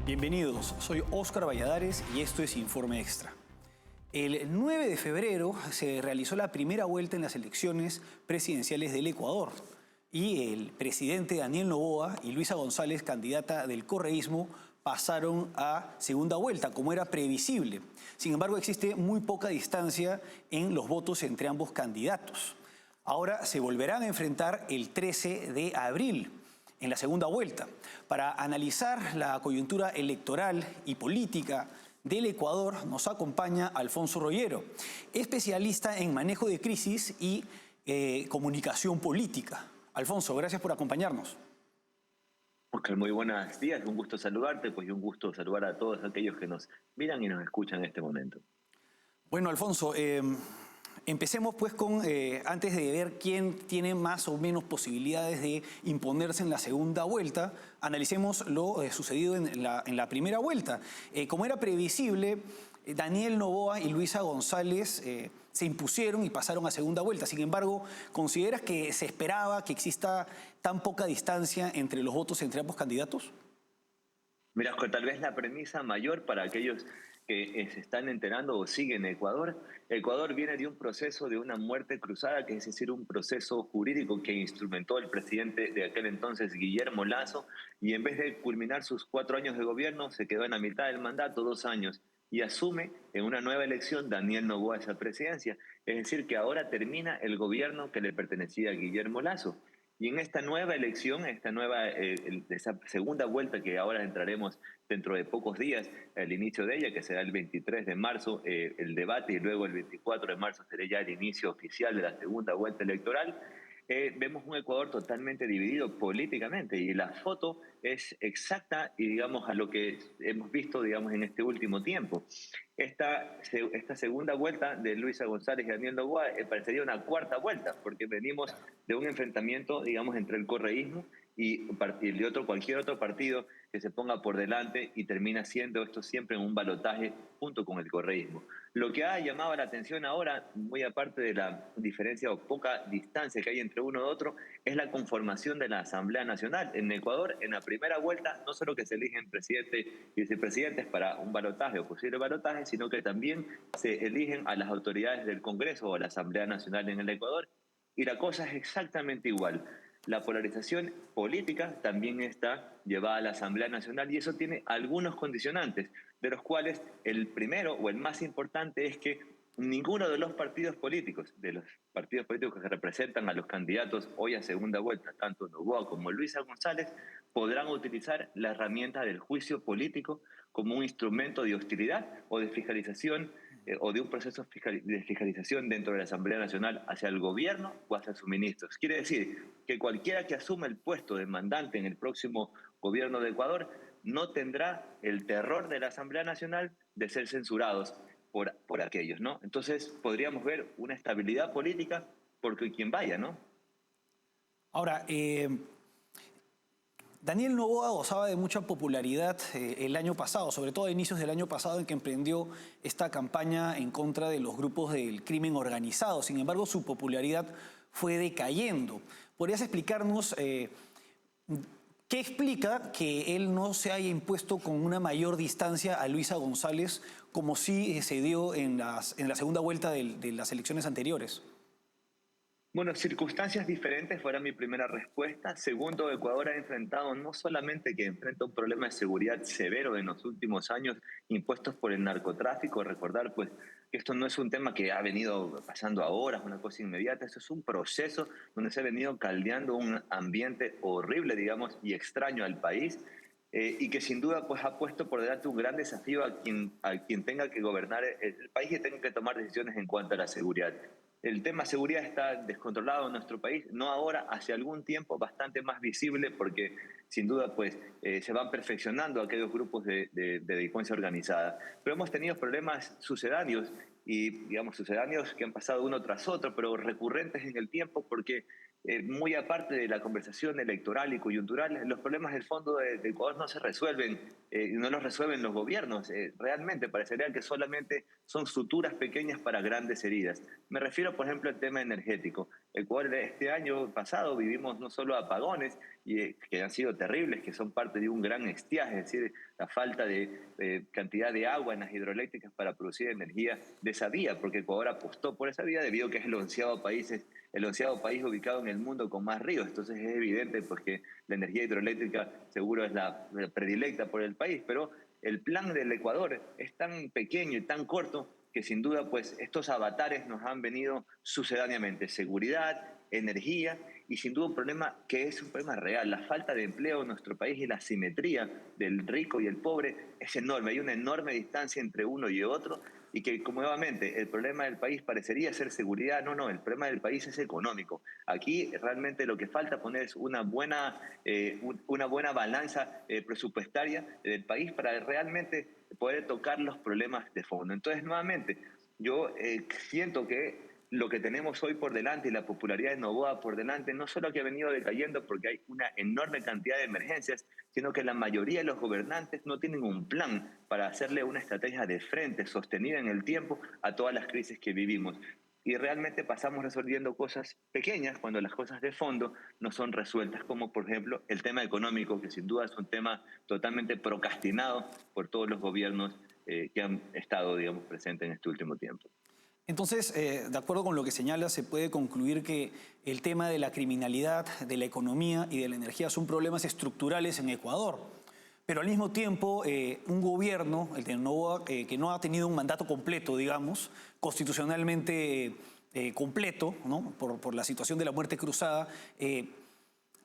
Bienvenidos, soy Óscar Valladares y esto es Informe Extra. El 9 de febrero se realizó la primera vuelta en las elecciones presidenciales del Ecuador y el presidente Daniel Noboa y Luisa González, candidata del correísmo, pasaron a segunda vuelta, como era previsible. Sin embargo, existe muy poca distancia en los votos entre ambos candidatos. Ahora se volverán a enfrentar el 13 de abril. En la segunda vuelta, para analizar la coyuntura electoral y política del Ecuador, nos acompaña Alfonso Rollero, especialista en manejo de crisis y comunicación política. Alfonso, gracias por acompañarnos. Oscar, muy buenos días, un gusto saludarte, pues y un gusto saludar a todos aquellos que nos miran y nos escuchan en este momento. Bueno, Alfonso, empecemos pues con, antes de ver quién tiene más o menos posibilidades de imponerse en la segunda vuelta, analicemos lo sucedido en la primera vuelta. Como era previsible, Daniel Noboa y Luisa González se impusieron y pasaron a segunda vuelta. Sin embargo, ¿consideras que se esperaba que exista tan poca distancia entre los votos entre ambos candidatos? Mira, Oscar, tal vez la premisa mayor para aquellos que se están enterando o siguen Ecuador. Ecuador viene de un proceso de una muerte cruzada, que es decir, un proceso jurídico que instrumentó el presidente de aquel entonces, Guillermo Lasso, y en vez de culminar sus 4 años de gobierno, se quedó en la mitad del mandato, 2 años, y asume en una nueva elección Daniel Noboa esa presidencia. Es decir, que ahora termina el gobierno que le pertenecía a Guillermo Lasso. Y en esta nueva elección, esa segunda vuelta que ahora entraremos dentro de pocos días, el inicio de ella, que será el 23 de marzo, el debate, y luego el 24 de marzo será ya el inicio oficial de la segunda vuelta electoral. Vemos un Ecuador totalmente dividido políticamente y la foto es exacta y digamos a lo que hemos visto digamos en este último tiempo. Esta segunda vuelta de Luisa González y Daniel Noboa parecería una cuarta vuelta porque venimos de un enfrentamiento digamos entre el correísmo y cualquier otro partido que se ponga por delante y termina siendo esto siempre en un balotaje junto con el correísmo. Lo que ha llamado la atención ahora, muy aparte de la diferencia o poca distancia que hay entre uno y otro, es la conformación de la Asamblea Nacional. En Ecuador, en la primera vuelta, no solo que se eligen presidente y vicepresidentes para un balotaje o posible balotaje, sino que también se eligen a las autoridades del Congreso o a la Asamblea Nacional en el Ecuador. Y la cosa es exactamente igual. La polarización política también está llevada a la Asamblea Nacional y eso tiene algunos condicionantes, de los cuales el primero o el más importante es que ninguno de los partidos políticos que representan a los candidatos hoy a segunda vuelta, tanto Noboa como Luisa González, podrán utilizar la herramienta del juicio político como un instrumento de hostilidad o de fiscalización o de un proceso de fiscalización dentro de la Asamblea Nacional hacia el gobierno o hacia sus ministros. Quiere decir que cualquiera que asuma el puesto de mandante en el próximo gobierno de Ecuador no tendrá el terror de la Asamblea Nacional de ser censurados por aquellos, ¿no? Entonces podríamos ver una estabilidad política por quien vaya, ¿no? Ahora, Daniel Noboa gozaba de mucha popularidad el año pasado, sobre todo a inicios del año pasado en que emprendió esta campaña en contra de los grupos del crimen organizado. Sin embargo, su popularidad fue decayendo. ¿Podrías explicarnos qué explica que él no se haya impuesto con una mayor distancia a Luisa González como sí se dio en la segunda vuelta de las elecciones anteriores? Bueno, circunstancias diferentes fuera mi primera respuesta. Segundo, Ecuador ha enfrentado no solamente que enfrenta un problema de seguridad severo en los últimos años impuestos por el narcotráfico. Recordar pues que esto no es un tema que ha venido pasando ahora, es una cosa inmediata. Esto es un proceso donde se ha venido caldeando un ambiente horrible, digamos, y extraño al país. Y que sin duda pues ha puesto por delante un gran desafío a quien tenga que gobernar el país y tenga que tomar decisiones en cuanto a la seguridad. El tema seguridad está descontrolado en nuestro país, no ahora, hace algún tiempo bastante más visible porque sin duda pues se van perfeccionando aquellos grupos de delincuencia organizada. Pero hemos tenido problemas sucedáneos y digamos sucedáneos que han pasado uno tras otro, pero recurrentes en el tiempo porque muy aparte de la conversación electoral y coyuntural, los problemas del fondo de Ecuador no se resuelven, no los resuelven los gobiernos. Realmente parecería que solamente son suturas pequeñas para grandes heridas. Me refiero, por ejemplo, al tema energético. Ecuador este año pasado vivimos no solo apagones, que han sido terribles, que son parte de un gran estiaje, es decir, la falta de cantidad de agua en las hidroeléctricas para producir energía de esa vía, porque Ecuador apostó por esa vía debido a que es el onceavo país ubicado en el mundo con más ríos. Entonces es evidente pues, que la energía hidroeléctrica seguro es la predilecta por el país, pero el plan del Ecuador es tan pequeño y tan corto que sin duda pues estos avatares nos han venido sucedáneamente. Seguridad, energía y sin duda un problema que es un problema real. La falta de empleo en nuestro país y la asimetría del rico y el pobre es enorme. Hay una enorme distancia entre uno y otro y que, como nuevamente, el problema del país parecería ser seguridad. No, el problema del país es económico. Aquí realmente lo que falta poner es una buena balanza presupuestaria del país para realmente poder tocar los problemas de fondo. Entonces, nuevamente, yo siento que lo que tenemos hoy por delante y la popularidad de Noboa por delante, no solo que ha venido decayendo porque hay una enorme cantidad de emergencias, sino que la mayoría de los gobernantes no tienen un plan para hacerle una estrategia de frente sostenida en el tiempo a todas las crisis que vivimos. Y realmente pasamos resolviendo cosas pequeñas cuando las cosas de fondo no son resueltas, como por ejemplo el tema económico, que sin duda es un tema totalmente procrastinado por todos los gobiernos que han estado, digamos, presentes en este último tiempo. Entonces, de acuerdo con lo que señala, se puede concluir que el tema de la criminalidad, de la economía y de la energía son problemas estructurales en Ecuador. Pero al mismo tiempo, un gobierno, el de Noboa, que no ha tenido un mandato completo, digamos, constitucionalmente completo, ¿no? Por la situación de la muerte cruzada,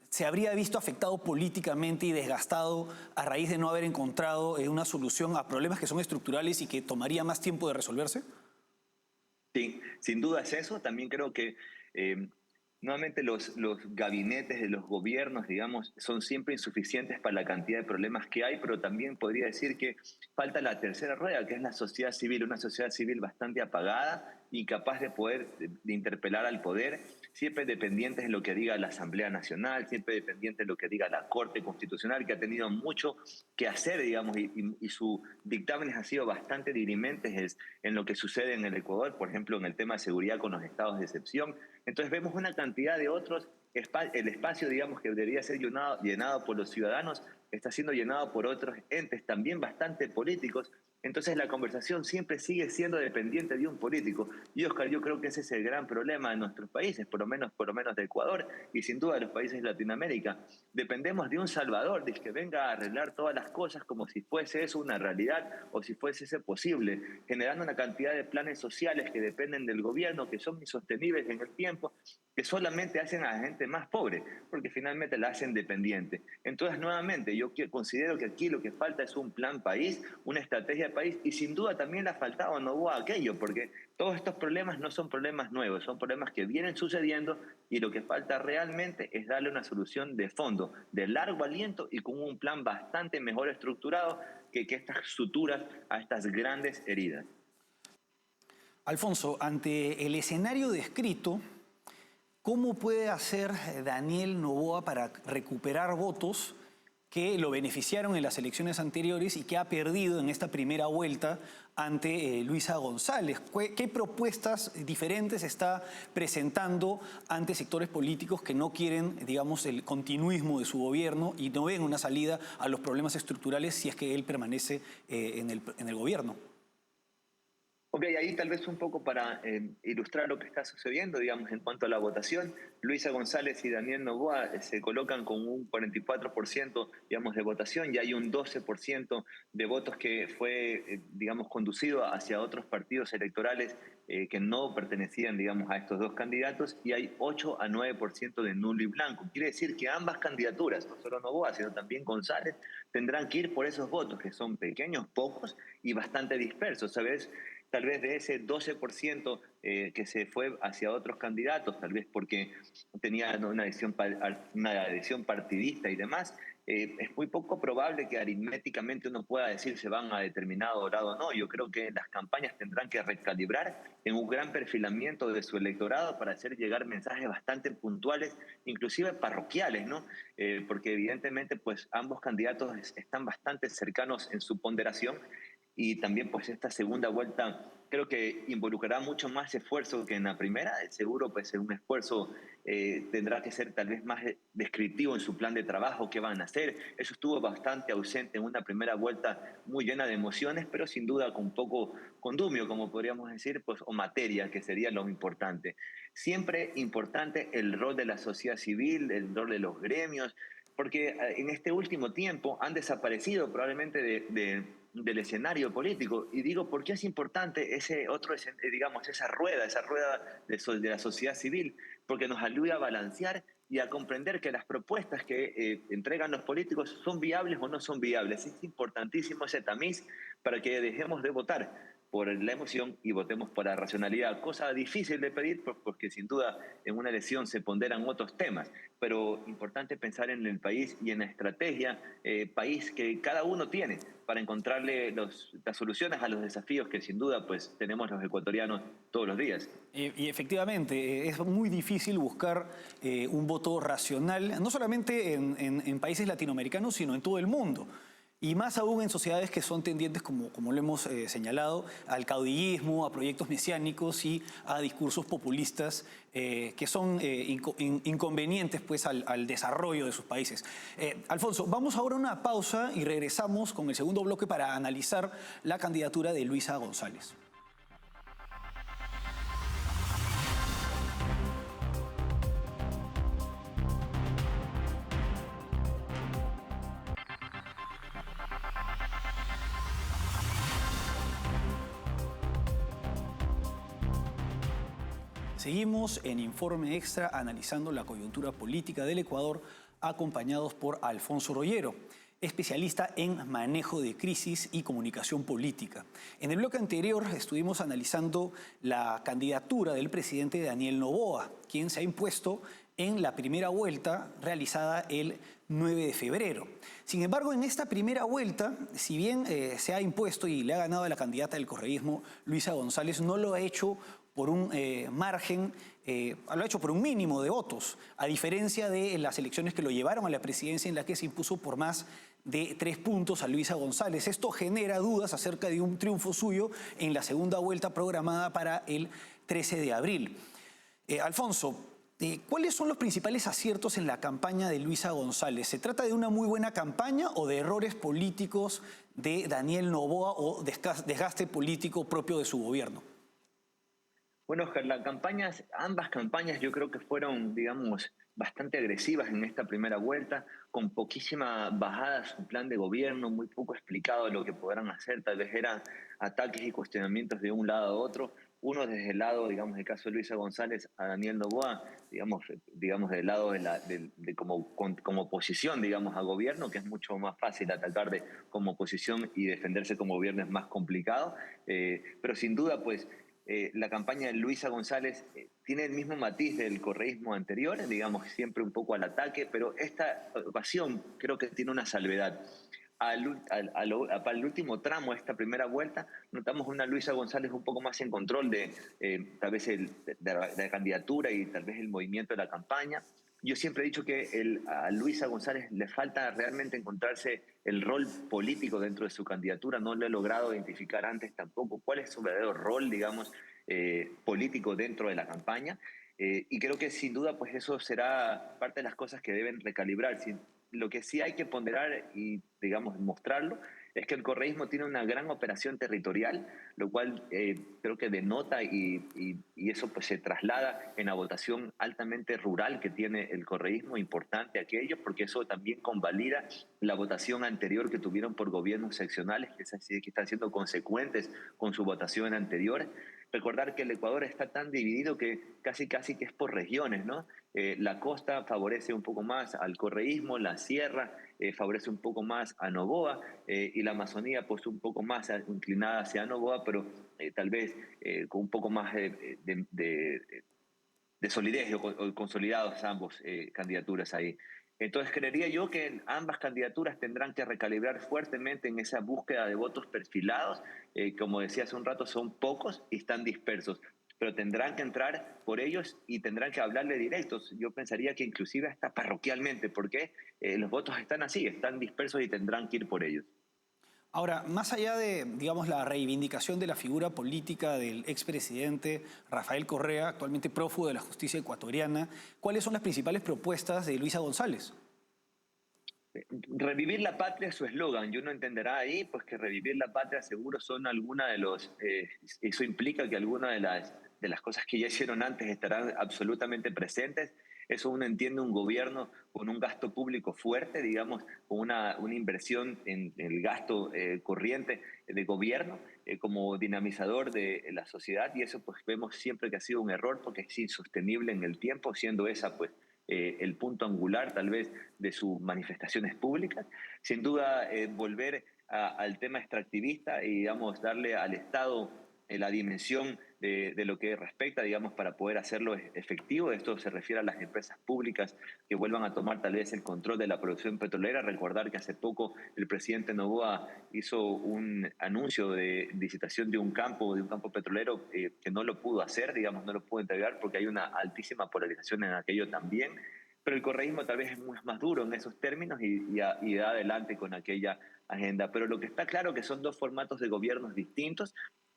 se habría visto afectado políticamente y desgastado a raíz de no haber encontrado una solución a problemas que son estructurales y que tomaría más tiempo de resolverse. Sí, sin duda es eso. También creo que nuevamente los gabinetes de los gobiernos, digamos, son siempre insuficientes para la cantidad de problemas que hay, pero también podría decir que falta la tercera rueda, que es la sociedad civil, una sociedad civil bastante apagada, incapaz de poder de interpelar al poder, siempre dependientes de lo que diga la Asamblea Nacional, siempre dependientes de lo que diga la Corte Constitucional, que ha tenido mucho que hacer, digamos, y sus dictámenes han sido bastante dirimentes en lo que sucede en el Ecuador, por ejemplo, en el tema de seguridad con los estados de excepción. Entonces vemos una cantidad de otros, el espacio, digamos, que debería ser llenado por los ciudadanos, está siendo llenado por otros entes también bastante políticos. Entonces la conversación siempre sigue siendo dependiente de un político. Y Oscar, yo creo que ese es el gran problema de nuestros países, por lo menos de Ecuador y sin duda de los países de Latinoamérica. Dependemos de un salvador, de que venga a arreglar todas las cosas como si fuese eso una realidad o si fuese ese posible, generando una cantidad de planes sociales que dependen del gobierno, que son insostenibles en el tiempo, que solamente hacen a la gente más pobre, porque finalmente la hacen dependiente. Entonces, nuevamente, yo considero que aquí lo que falta es un plan país, una estrategia de país, y sin duda también le ha faltado a Noboa aquello, porque todos estos problemas no son problemas nuevos, son problemas que vienen sucediendo y lo que falta realmente es darle una solución de fondo, de largo aliento y con un plan bastante mejor estructurado que estas suturas a estas grandes heridas. Alfonso, ante el escenario descrito, ¿cómo puede hacer Daniel Noboa para recuperar votos que lo beneficiaron en las elecciones anteriores y que ha perdido en esta primera vuelta ante Luisa González? ¿Qué propuestas diferentes está presentando ante sectores políticos que no quieren, digamos, el continuismo de su gobierno y no ven una salida a los problemas estructurales si es que él permanece en el gobierno? Ok, ahí tal vez un poco para ilustrar lo que está sucediendo, digamos, en cuanto a la votación. Luisa González y Daniel Noboa se colocan con un 44%, digamos, de votación y hay un 12% de votos que fue, digamos, conducido hacia otros partidos electorales que no pertenecían, digamos, a estos dos candidatos y hay 8 a 9% de nulo y blanco. Quiere decir que ambas candidaturas, no solo Noboa, sino también González, tendrán que ir por esos votos, que son pequeños, pocos y bastante dispersos, ¿sabes? Tal vez de ese 12% que se fue hacia otros candidatos, tal vez porque tenía una adhesión partidista y demás, es muy poco probable que aritméticamente uno pueda decir se van a determinado grado o no. Yo creo que las campañas tendrán que recalibrar en un gran perfilamiento de su electorado para hacer llegar mensajes bastante puntuales, inclusive parroquiales, ¿no? Porque evidentemente pues ambos candidatos están bastante cercanos en su ponderación y también pues esta segunda vuelta creo que involucrará mucho más esfuerzo que en la primera. Seguro pues un esfuerzo tendrá que ser tal vez más descriptivo en su plan de trabajo, qué van a hacer. Eso estuvo bastante ausente en una primera vuelta muy llena de emociones, pero sin duda con poco condumio, como podríamos decir, pues, o materia, que sería lo importante. Siempre importante el rol de la sociedad civil, el rol de los gremios, porque en este último tiempo han desaparecido probablemente del escenario político. Y digo, ¿por qué es importante ese otro, digamos, esa rueda de la sociedad civil? Porque nos ayuda a balancear y a comprender que las propuestas que entregan los políticos son viables o no son viables. Es importantísimo ese tamiz para que dejemos de votar por la emoción y votemos por la racionalidad. Cosa difícil de pedir porque sin duda en una elección se ponderan otros temas, pero importante pensar en el país y en la estrategia país que cada uno tiene para encontrarle las soluciones a los desafíos que sin duda pues tenemos los ecuatorianos todos los días. Y efectivamente, es muy difícil buscar un voto racional, no solamente en países latinoamericanos, sino en todo el mundo. Y más aún en sociedades que son tendientes, como lo hemos señalado, al caudillismo, a proyectos mesiánicos y a discursos populistas que son inconvenientes pues, al desarrollo de sus países. Alfonso, vamos ahora a una pausa y regresamos con el segundo bloque para analizar la candidatura de Luisa González. Seguimos en Informe Extra analizando la coyuntura política del Ecuador, acompañados por Alfonso Royero, especialista en manejo de crisis y comunicación política. En el bloque anterior estuvimos analizando la candidatura del presidente Daniel Noboa, quien se ha impuesto en la primera vuelta realizada el 9 de febrero. Sin embargo, en esta primera vuelta, si bien se ha impuesto y le ha ganado a la candidata del correísmo, Luisa González, no lo ha hecho por un margen, lo ha hecho por un mínimo de votos, a diferencia de las elecciones que lo llevaron a la presidencia, en la que se impuso por más de 3 puntos a Luisa González. Esto genera dudas acerca de un triunfo suyo en la segunda vuelta programada para el 13 de abril. Alfonso, ¿cuáles son los principales aciertos en la campaña de Luisa González? ¿Se trata de una muy buena campaña o de errores políticos de Daniel Noboa o desgaste político propio de su gobierno? Bueno, Oscar, ambas campañas yo creo que fueron, digamos, bastante agresivas en esta primera vuelta, con poquísima bajada a su plan de gobierno, muy poco explicado lo que podrán hacer, tal vez eran ataques y cuestionamientos de un lado a otro, uno desde el lado, digamos, el caso de Luisa González a Daniel Noboa, digamos del lado como oposición, digamos, a gobierno, que es mucho más fácil atacar como oposición y defenderse como gobierno es más complicado, pero sin duda, pues, la campaña de Luisa González tiene el mismo matiz del correísmo anterior, digamos, siempre un poco al ataque, pero esta ocasión creo que tiene una salvedad. Para el último tramo de esta primera vuelta, notamos una Luisa González un poco más en control de tal vez de la candidatura y tal vez el movimiento de la campaña. Yo siempre he dicho que a Luisa González le falta realmente encontrarse el rol político dentro de su candidatura. No lo he logrado identificar antes tampoco cuál es su verdadero rol, digamos, político dentro de la campaña. Y creo que sin duda pues eso será parte de las cosas que deben recalibrar. Lo que sí hay que ponderar y, digamos, mostrarlo es que el correísmo tiene una gran operación territorial, lo cual creo que denota y eso pues se traslada en la votación altamente rural que tiene el correísmo, importante aquello, porque eso también convalida la votación anterior que tuvieron por gobiernos seccionales, que están siendo consecuentes con su votación anterior. Recordar que el Ecuador está tan dividido que casi que es por regiones, ¿no? La costa favorece un poco más al correísmo, la sierra favorece un poco más a Noboa y la Amazonía pues un poco más inclinada hacia Noboa, pero tal vez con un poco más de solidez o consolidados ambos candidaturas ahí. Entonces creería yo que ambas candidaturas tendrán que recalibrar fuertemente en esa búsqueda de votos perfilados. Como decía hace un rato, son pocos y están dispersos, pero tendrán que entrar por ellos y tendrán que hablarle directos. Yo pensaría que inclusive hasta parroquialmente, porque los votos están así, están dispersos y tendrán que ir por ellos. Ahora, más allá de, digamos, la reivindicación de la figura política del expresidente Rafael Correa, actualmente prófugo de la justicia ecuatoriana, ¿cuáles son las principales propuestas de Luisa González? Revivir la patria es su eslogan, y uno entenderá ahí pues que revivir la patria seguro son algunas de los, eso implica que algunas de las cosas que ya hicieron antes estarán absolutamente presentes. Eso uno entiende un gobierno con un gasto público fuerte, digamos, con una inversión en el gasto corriente de gobierno como dinamizador de la sociedad, y eso pues vemos siempre que ha sido un error porque es insostenible en el tiempo, siendo esa pues el punto angular tal vez de sus manifestaciones públicas. Sin duda, volver al tema extractivista y, digamos, darle al Estado la dimensión de lo que respecta, digamos, para poder hacerlo efectivo. Esto se refiere a las empresas públicas que vuelvan a tomar tal vez el control de la producción petrolera. Recordar que hace poco el presidente Noboa hizo un anuncio de licitación de un campo petrolero que no lo pudo hacer, digamos, no lo pudo entregar porque hay una altísima polarización en aquello también. Pero el correísmo tal vez es más duro en esos términos y da adelante con aquella agenda. Pero lo que está claro que son dos formatos de gobiernos distintos.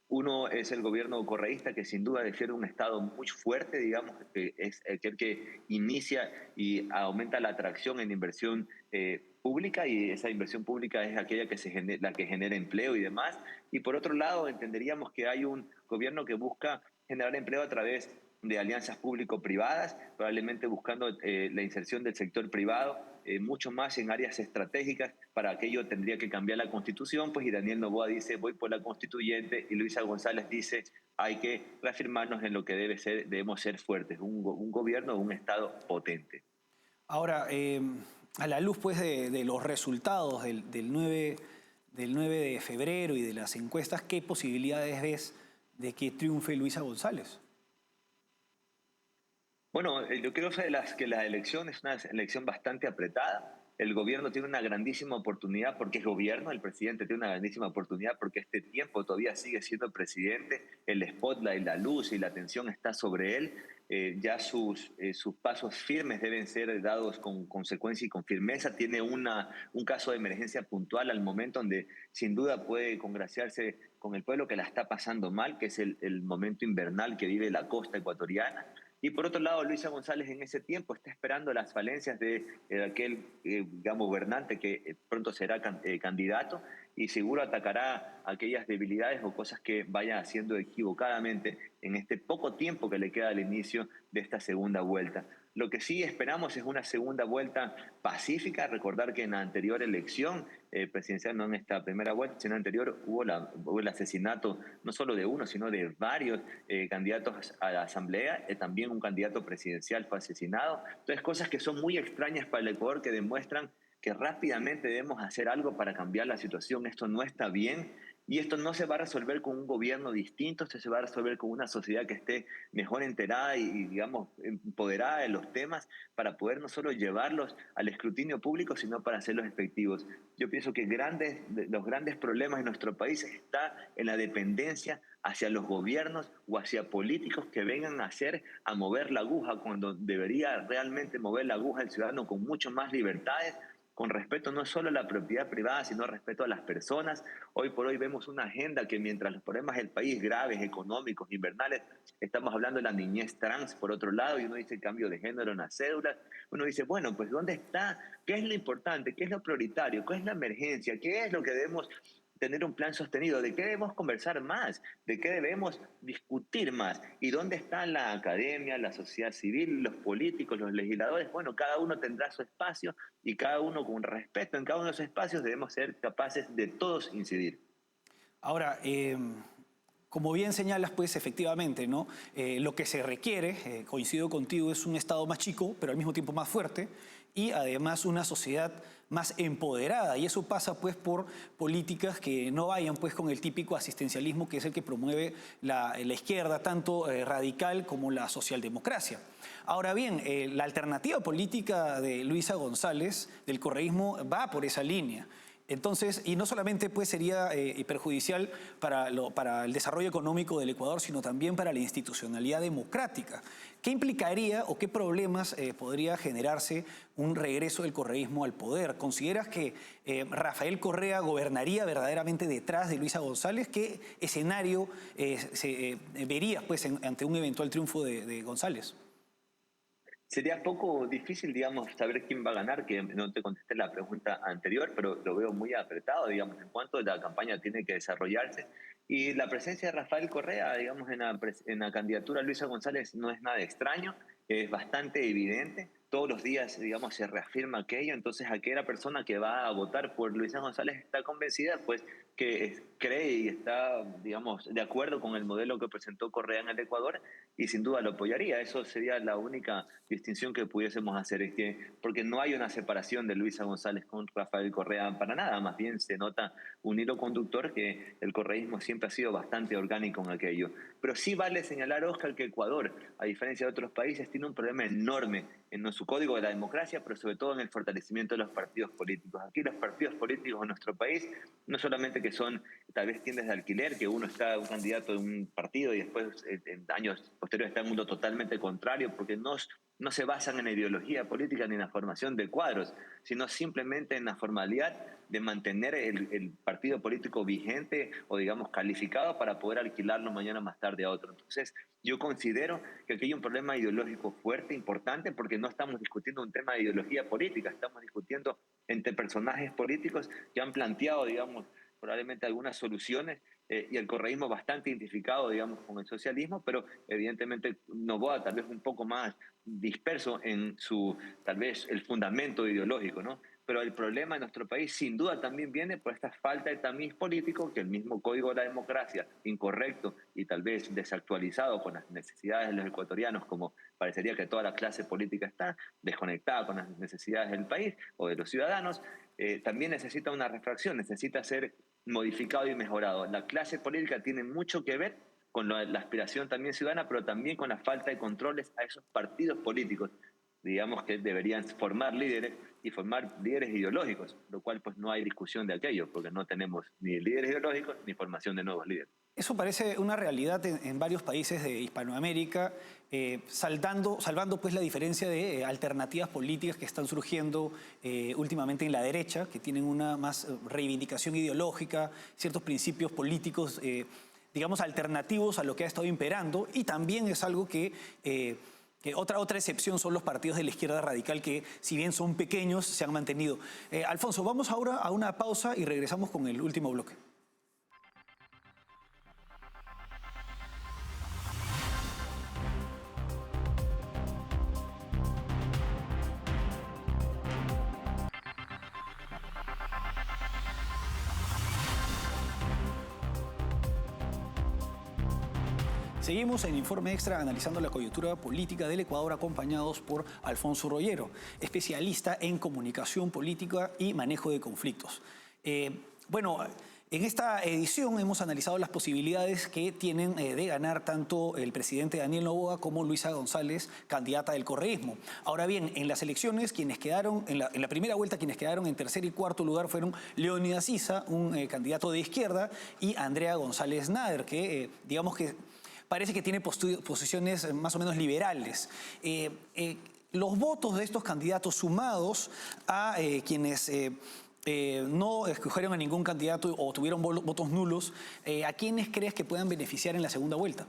Uno es el gobierno correísta, que sin duda defiende un Estado muy fuerte, digamos, que es aquel que inicia y aumenta la atracción en inversión pública, y esa inversión pública es aquella que la que genera empleo y demás. Y por otro lado, entenderíamos que hay un gobierno que busca generar empleo a través de alianzas público-privadas, probablemente buscando la inserción del sector privado, mucho más en áreas estratégicas. Para aquello tendría que cambiar la Constitución, pues, y Daniel Noboa dice, voy por la Constituyente, y Luisa González dice, hay que reafirmarnos en lo que debemos ser fuertes, un gobierno, un Estado potente. Ahora, a la luz pues, de los resultados del 9 de febrero y de las encuestas, ¿qué posibilidades ves de que triunfe Luisa González? Bueno, yo creo que la elección es una elección bastante apretada. El gobierno tiene una grandísima oportunidad porque es gobierno, el presidente tiene una grandísima oportunidad porque este tiempo todavía sigue siendo presidente, el spotlight, la luz y la atención está sobre él. Ya sus pasos firmes deben ser dados con consecuencia y con firmeza. Tiene un caso de emergencia puntual al momento donde sin duda puede congraciarse con el pueblo que la está pasando mal, que es el momento invernal que vive la costa ecuatoriana. Y por otro lado, Luisa González en ese tiempo está esperando las falencias de aquel digamos, gobernante que pronto será candidato, y seguro atacará aquellas debilidades o cosas que vaya haciendo equivocadamente en este poco tiempo que le queda al inicio de esta segunda vuelta. Lo que sí esperamos es una segunda vuelta pacífica. Recordar que en la anterior elección presidencial, no en esta primera vuelta, sino anterior, hubo el asesinato no solo de uno, sino de varios candidatos a la asamblea. También un candidato presidencial fue asesinado. Entonces, cosas que son muy extrañas para el Ecuador, que demuestran que rápidamente debemos hacer algo para cambiar la situación. Esto no está bien. Y esto no se va a resolver con un gobierno distinto, esto se va a resolver con una sociedad que esté mejor enterada y, digamos, empoderada de los temas para poder no solo llevarlos al escrutinio público, sino para hacerlos efectivos. Yo pienso que los grandes problemas en nuestro país están en la dependencia hacia los gobiernos o hacia políticos que vengan a mover la aguja, cuando debería realmente mover la aguja el ciudadano con mucho más libertades, con respeto no solo a la propiedad privada, sino respeto a las personas. Hoy por hoy vemos una agenda que, mientras los problemas del país graves, económicos, invernales, estamos hablando de la niñez trans por otro lado, y uno dice el cambio de género en las cédulas, uno dice, bueno, pues ¿dónde está? ¿Qué es lo importante? ¿Qué es lo prioritario? ¿Qué es la emergencia? ¿Qué es lo que debemos tener un plan sostenido? ¿De qué debemos conversar más? ¿De qué debemos discutir más? ¿Y dónde está la academia, la sociedad civil, los políticos, los legisladores? Bueno, cada uno tendrá su espacio y cada uno con respeto en cada uno de esos espacios debemos ser capaces de todos incidir. Ahora, como bien señalas, pues efectivamente, ¿no? Lo que se requiere, coincido contigo, es un Estado más chico, pero al mismo tiempo más fuerte, y además una sociedad más empoderada. Y eso pasa pues por políticas que no vayan pues con el típico asistencialismo que es el que promueve la izquierda, tanto radical como la socialdemocracia. Ahora bien, la alternativa política de Luisa González, del correísmo, va por esa línea. Entonces, y no solamente pues sería perjudicial para el desarrollo económico del Ecuador, sino también para la institucionalidad democrática. ¿Qué implicaría o qué problemas podría generarse un regreso del correísmo al poder? ¿Consideras que Rafael Correa gobernaría verdaderamente detrás de Luisa González? ¿Qué escenario verías pues, ante un eventual triunfo de González? Sería poco difícil, digamos, saber quién va a ganar, que no te contesté la pregunta anterior, pero lo veo muy apretado, digamos, en cuanto la campaña tiene que desarrollarse. Y la presencia de Rafael Correa, digamos, en la candidatura a Luisa González no es nada extraño, es bastante evidente. Todos los días, digamos, se reafirma aquello. Entonces, aquella persona que va a votar por Luisa González está convencida, pues, que cree y está, digamos, de acuerdo con el modelo que presentó Correa en el Ecuador y sin duda lo apoyaría. Eso sería la única distinción que pudiésemos hacer, es que, porque no hay una separación de Luisa González con Rafael Correa para nada, más bien se nota un hilo conductor que el correísmo siempre ha sido bastante orgánico en aquello. Pero sí vale señalar, Oscar, que Ecuador, a diferencia de otros países, tiene un problema enorme en su código de la democracia, pero sobre todo en el fortalecimiento de los partidos políticos. Aquí los partidos políticos en nuestro país no solamente que son tal vez tiendas de alquiler, que uno está un candidato de un partido y después en años posteriores está en un mundo totalmente contrario, porque no se basan en la ideología política ni en la formación de cuadros, sino simplemente en la formalidad de mantener el partido político vigente o, digamos, calificado para poder alquilarlo mañana más tarde a otro. Entonces, yo considero que aquí hay un problema ideológico fuerte, importante, porque no estamos discutiendo un tema de ideología política, estamos discutiendo entre personajes políticos que han planteado, digamos, probablemente algunas soluciones y el correísmo bastante identificado, digamos, con el socialismo, pero evidentemente Noboa tal vez un poco más disperso en su, tal vez, el fundamento ideológico, ¿no? Pero el problema en nuestro país sin duda también viene por esta falta de tamiz político que el mismo Código de la Democracia, incorrecto y tal vez desactualizado con las necesidades de los ecuatorianos, como parecería que toda la clase política está desconectada con las necesidades del país o de los ciudadanos, también necesita una refracción, necesita ser modificado y mejorado. La clase política tiene mucho que ver con la aspiración también ciudadana, pero también con la falta de controles a esos partidos políticos, digamos que deberían formar líderes y formar líderes ideológicos, lo cual pues no hay discusión de aquello, porque no tenemos ni líderes ideológicos ni formación de nuevos líderes. Eso parece una realidad en varios países de Hispanoamérica, salvando pues la diferencia de alternativas políticas que están surgiendo últimamente en la derecha, que tienen una más reivindicación ideológica, ciertos principios políticos, digamos, alternativos a lo que ha estado imperando, y también es algo que otra excepción son los partidos de la izquierda radical que, si bien son pequeños, se han mantenido. Alfonso, vamos ahora a una pausa y regresamos con el último bloque. Seguimos en Informe Extra analizando la coyuntura política del Ecuador, acompañados por Alfonso Rollero, especialista en comunicación política y manejo de conflictos. Bueno, en esta edición hemos analizado las posibilidades que tienen de ganar tanto el presidente Daniel Noboa como Luisa González, candidata del correísmo. Ahora bien, en las elecciones, quienes quedaron, en la primera vuelta, quienes quedaron en tercer y cuarto lugar fueron Leónidas Issa, un candidato de izquierda, y Andrea González Nader, que digamos que parece que tiene posiciones más o menos liberales. Los votos de estos candidatos sumados a quienes no escogieron a ningún candidato o tuvieron votos nulos, ¿a quiénes crees que puedan beneficiar en la segunda vuelta?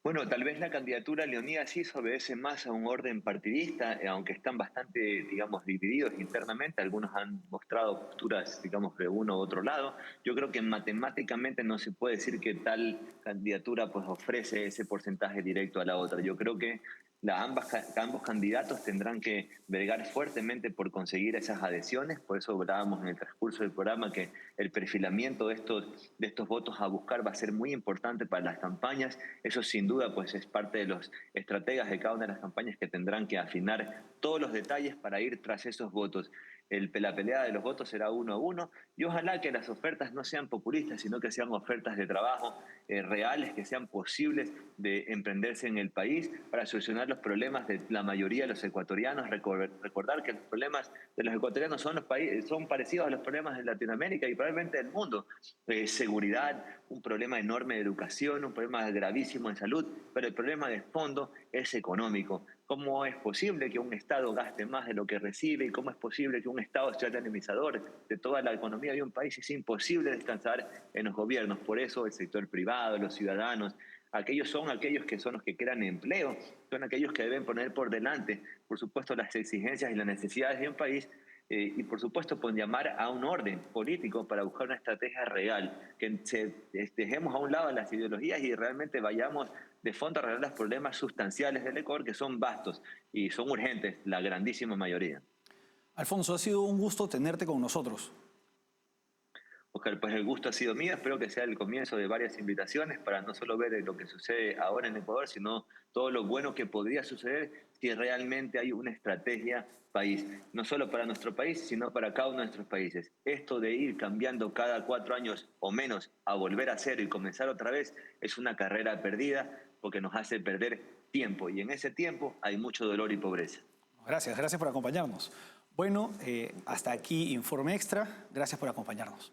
Bueno, tal vez la candidatura de Leonidas sí obedece más a un orden partidista, aunque están bastante, digamos, divididos internamente. Algunos han mostrado posturas, digamos, de uno u otro lado. Yo creo que matemáticamente no se puede decir que tal candidatura pues ofrece ese porcentaje directo a la otra. Yo creo que ambos candidatos tendrán que bregar fuertemente por conseguir esas adhesiones. Por eso hablábamos en el transcurso del programa que el perfilamiento de estos votos a buscar va a ser muy importante para las campañas. Eso sin duda pues es parte de los estrategas de cada una de las campañas que tendrán que afinar todos los detalles para ir tras esos votos. La pelea de los votos será 1-1 y ojalá que las ofertas no sean populistas, sino que sean ofertas de trabajo reales, que sean posibles de emprenderse en el país para solucionar los problemas de la mayoría de los ecuatorianos. Recordar que los problemas de los ecuatorianos son parecidos a los problemas de Latinoamérica y probablemente del mundo. Seguridad, un problema enorme de educación, un problema gravísimo en salud, pero el problema de fondo es económico. ¿Cómo es posible que un Estado gaste más de lo que recibe? ¿Y cómo es posible que un Estado sea el enemizador de toda la economía de un país? Es imposible descansar en los gobiernos. Por eso el sector privado, los ciudadanos, aquellos que son los que crean empleo, son aquellos que deben poner por delante, por supuesto, las exigencias y las necesidades de un país y por supuesto pues, llamar a un orden político para buscar una estrategia real, que dejemos a un lado las ideologías y realmente vayamos de fondo a arreglar los problemas sustanciales del Ecuador, que son vastos y son urgentes, la grandísima mayoría. Alfonso, ha sido un gusto tenerte con nosotros. Oscar, pues el gusto ha sido mío. Espero que sea el comienzo de varias invitaciones para no solo ver lo que sucede ahora en Ecuador, sino todo lo bueno que podría suceder si realmente hay una estrategia país, no solo para nuestro país, sino para cada uno de nuestros países. Esto de ir cambiando cada 4 años o menos a volver a cero y comenzar otra vez es una carrera perdida porque nos hace perder tiempo y en ese tiempo hay mucho dolor y pobreza. Gracias por acompañarnos. Bueno, hasta aquí Informe Extra. Gracias por acompañarnos.